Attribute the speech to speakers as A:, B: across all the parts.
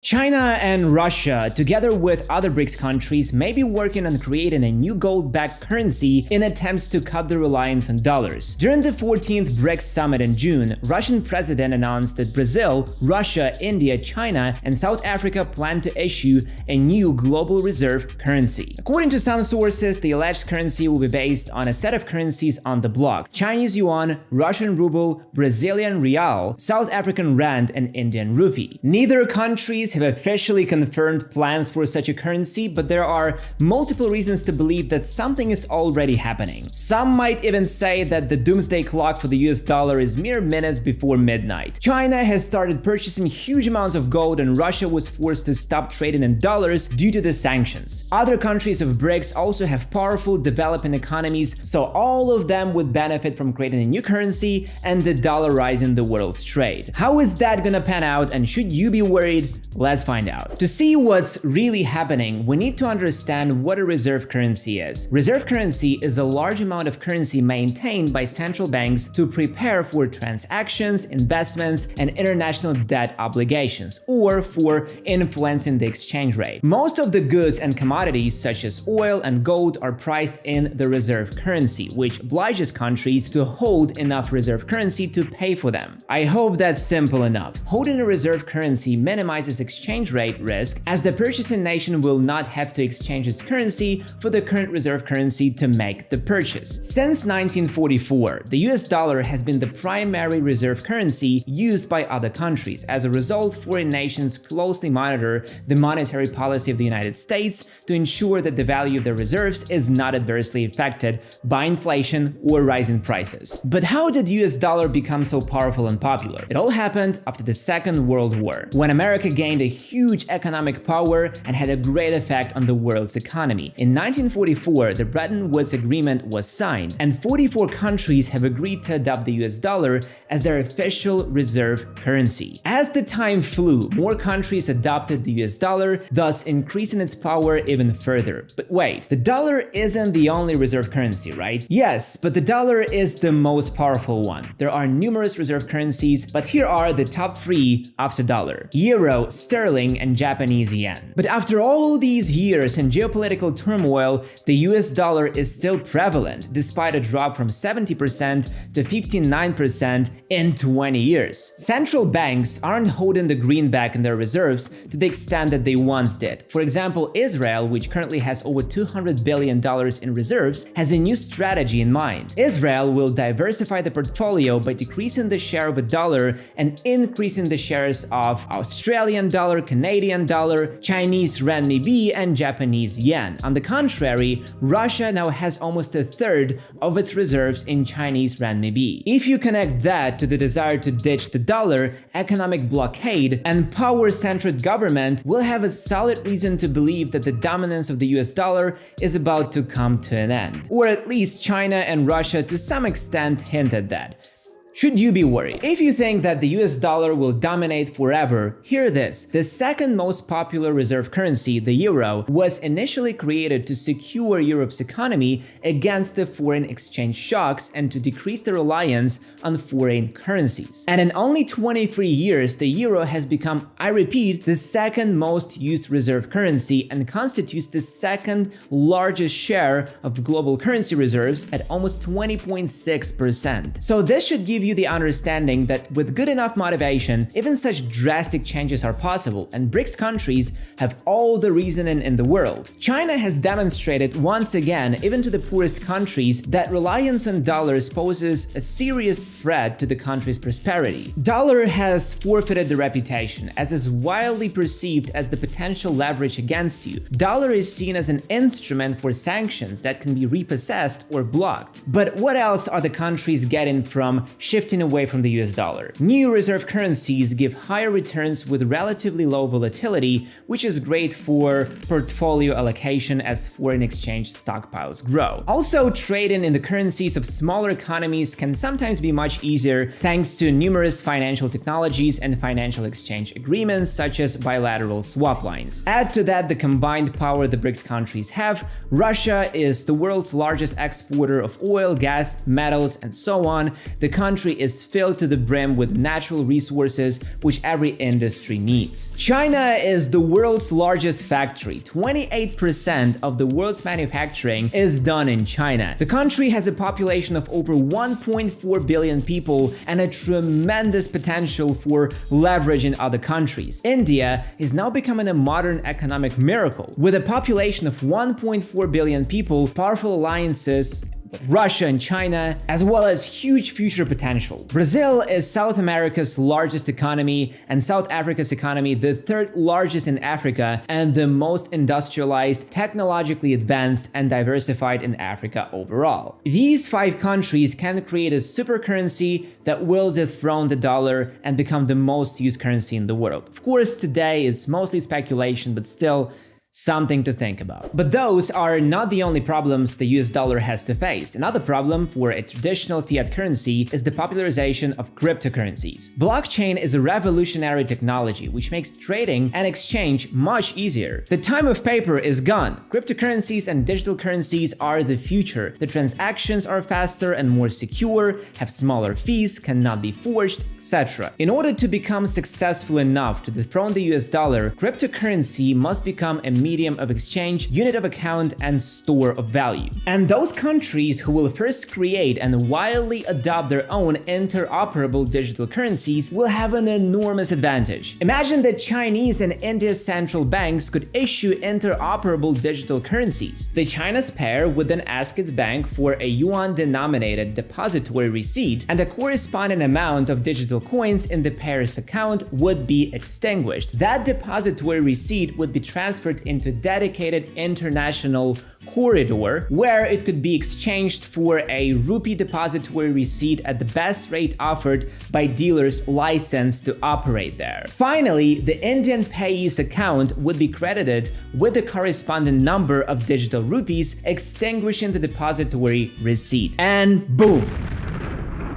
A: China and Russia, together with other BRICS countries, may be working on creating a new gold-backed currency in attempts to cut the reliance on dollars. During the 14th BRICS summit in June, Russian president announced that Brazil, Russia, India, China, and South Africa plan to issue a new global reserve currency. According to some sources, the alleged currency will be based on a set of currencies on the bloc: Chinese yuan, Russian ruble, Brazilian real, South African rand, and Indian rupee. Neither countries have officially confirmed plans for such a currency, but there are multiple reasons to believe that something is already happening. Some might even say that the doomsday clock for the US dollar is mere minutes before midnight. China has started purchasing huge amounts of gold, and Russia was forced to stop trading in dollars due to the sanctions. Other countries of BRICS also have powerful developing economies, so all of them would benefit from creating a new currency and the dollarizing the world's trade. How is that gonna pan out, and should you be worried? Let's find out. To see what's really happening, we need to understand what a reserve currency is. Reserve currency is a large amount of currency maintained by central banks to prepare for transactions, investments, and international debt obligations, or for influencing the exchange rate. Most of the goods and commodities, such as oil and gold, are priced in the reserve currency, which obliges countries to hold enough reserve currency to pay for them. I hope that's simple enough. Holding a reserve currency minimizes exchange rate risk, as the purchasing nation will not have to exchange its currency for the current reserve currency to make the purchase. Since 1944, the US dollar has been the primary reserve currency used by other countries. As a result, foreign nations closely monitor the monetary policy of the United States to ensure that the value of their reserves is not adversely affected by inflation or rising prices. But how did US dollar become so powerful and popular? It all happened after the Second World War, when America gained a huge economic power and had a great effect on the world's economy. In 1944, the Bretton Woods Agreement was signed, and 44 countries have agreed to adopt the US dollar as their official reserve currency. As the time flew, more countries adopted the US dollar, thus increasing its power even further. But wait, the dollar isn't the only reserve currency, right? Yes, but the dollar is the most powerful one. There are numerous reserve currencies, but here are the top 3 after dollar: Euro, sterling, and Japanese yen. But after all these years in geopolitical turmoil, the US dollar is still prevalent, despite a drop from 70% to 59% in 20 years. Central banks aren't holding the greenback in their reserves to the extent that they once did. For example, Israel, which currently has over $200 billion in reserves, has a new strategy in mind. Israel will diversify the portfolio by decreasing the share of the dollar and increasing the shares of Australian dollar, Canadian dollar, Chinese renminbi, and Japanese yen. On the contrary, Russia now has almost a third of its reserves in Chinese renminbi. If you connect that to the desire to ditch the dollar, economic blockade, and power-centered government, will have a solid reason to believe that the dominance of the US dollar is about to come to an end. Or at least China and Russia to some extent hint at that. Should you be worried? If you think that the US dollar will dominate forever, hear this. The second most popular reserve currency, the euro, was initially created to secure Europe's economy against the foreign exchange shocks and to decrease the reliance on foreign currencies. And in only 23 years, the euro has become, I repeat, the second most used reserve currency and constitutes the second largest share of global currency reserves at almost 20.6%. So this should give you the understanding that with good enough motivation, even such drastic changes are possible, and BRICS countries have all the reasoning in the world. China has demonstrated once again, even to the poorest countries, that reliance on dollars poses a serious threat to the country's prosperity. Dollar has forfeited the reputation, as is widely perceived as the potential leverage against you. Dollar is seen as an instrument for sanctions that can be repossessed or blocked. But what else are the countries getting from shifting away from the US dollar? New reserve currencies give higher returns with relatively low volatility, which is great for portfolio allocation as foreign exchange stockpiles grow. Also, trading in the currencies of smaller economies can sometimes be much easier thanks to numerous financial technologies and financial exchange agreements such as bilateral swap lines. Add to that the combined power the BRICS countries have. Russia is the world's largest exporter of oil, gas, metals, and so on. The country country is filled to the brim with natural resources which every industry needs. China is the world's largest factory. 28% of the world's manufacturing is done in China. The country has a population of over 1.4 billion people and a tremendous potential for leverage in other countries. India is now becoming a modern economic miracle. With a population of 1.4 billion people, powerful alliances with Russia and China, as well as huge future potential. Brazil is South America's largest economy, and South Africa's economy the third largest in Africa and the most industrialized, technologically advanced, and diversified in Africa overall. These 5 countries can create a super currency that will dethrone the dollar and become the most used currency in the world. Of course, today it's mostly speculation, but still, something to think about. But those are not the only problems the US dollar has to face. Another problem for a traditional fiat currency is the popularization of cryptocurrencies. Blockchain is a revolutionary technology which makes trading and exchange much easier. The time of paper is gone. Cryptocurrencies and digital currencies are the future. The transactions are faster and more secure, have smaller fees, cannot be forged, etc. In order to become successful enough to dethrone the US dollar, cryptocurrency must become a medium of exchange, unit of account, and store of value. And those countries who will first create and widely adopt their own interoperable digital currencies will have an enormous advantage. Imagine that Chinese and India's central banks could issue interoperable digital currencies. The China's pair would then ask its bank for a yuan-denominated depository receipt, and a corresponding amount of digital coins in the pair's account would be extinguished. That depository receipt would be transferred into dedicated international corridor where it could be exchanged for a rupee depository receipt at the best rate offered by dealers licensed to operate there. Finally, the Indian payee's account would be credited with the corresponding number of digital rupees, extinguishing the depository receipt. And boom!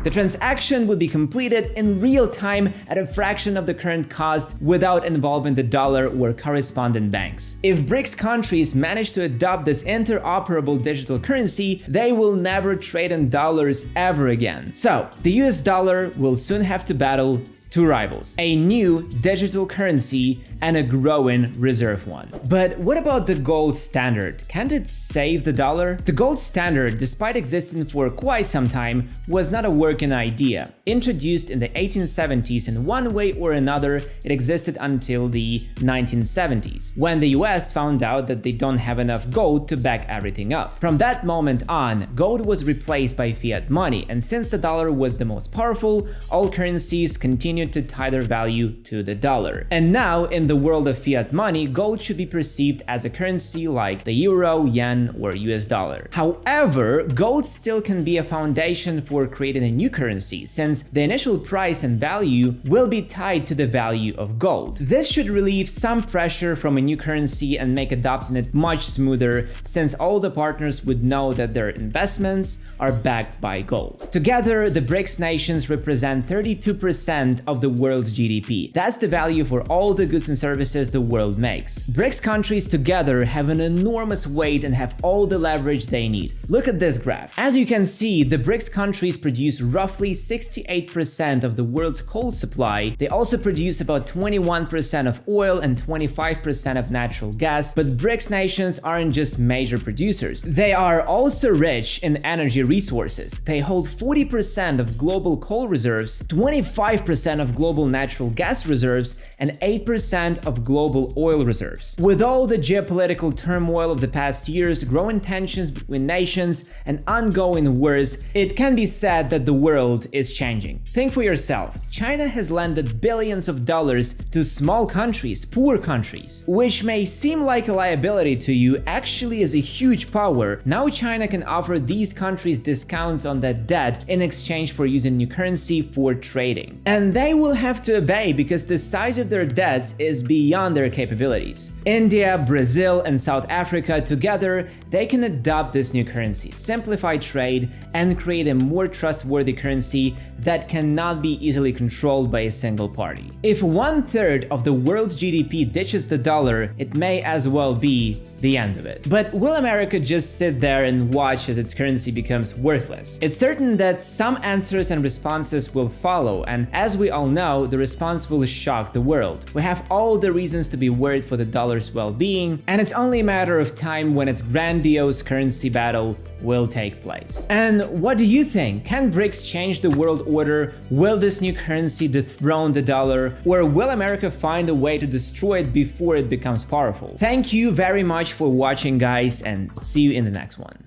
A: The transaction would be completed in real time at a fraction of the current cost without involving the dollar or correspondent banks. If BRICS countries manage to adopt this interoperable digital currency, they will never trade in dollars ever again. So, the US dollar will soon have to battle 2 rivals: a new digital currency and a growing reserve one. But what about the gold standard? Can't it save the dollar? The gold standard, despite existing for quite some time, was not a working idea. Introduced in the 1870s, in one way or another, it existed until the 1970s, when the US found out that they don't have enough gold to back everything up. From that moment on, gold was replaced by fiat money, and since the dollar was the most powerful, all currencies continued to tie their value to the dollar. And now, in the world of fiat money, gold should be perceived as a currency like the euro, yen, or US dollar. However, gold still can be a foundation for creating a new currency, since the initial price and value will be tied to the value of gold. This should relieve some pressure from a new currency and make adopting it much smoother, since all the partners would know that their investments are backed by gold. Together, the BRICS nations represent 32% of the world's GDP. That's the value for all the goods and services the world makes. BRICS countries together have an enormous weight and have all the leverage they need. Look at this graph. As you can see, the BRICS countries produce roughly 68% of the world's coal supply. They also produce about 21% of oil and 25% of natural gas, but BRICS nations aren't just major producers. They are also rich in energy resources. They hold 40% of global coal reserves, 25% of global natural gas reserves, and 8% of global oil reserves. With all the geopolitical turmoil of the past years, growing tensions between nations, and ongoing wars, it can be said that the world is changing. Think for yourself. China has lended billions of dollars to small countries, poor countries, which may seem like a liability to you, actually is a huge power. Now China can offer these countries discounts on that debt in exchange for using new currency for trading. And they they will have to obey because the size of their debts is beyond their capabilities. India, Brazil, and South Africa together, they can adopt this new currency, simplify trade, and create a more trustworthy currency that cannot be easily controlled by a single party. If 1/3 of the world's GDP ditches the dollar, it may as well be the end of it. But will America just sit there and watch as its currency becomes worthless? It's certain that some answers and responses will follow, and as we all know, the response will shock the world. We have all the reasons to be worried for the dollar's well-being, and it's only a matter of time when its grandiose currency battle will take place. And what do you think? Can BRICS change the world order? Will this new currency dethrone the dollar? Or will America find a way to destroy it before it becomes powerful? Thank you very much for watching, guys, and see you in the next one.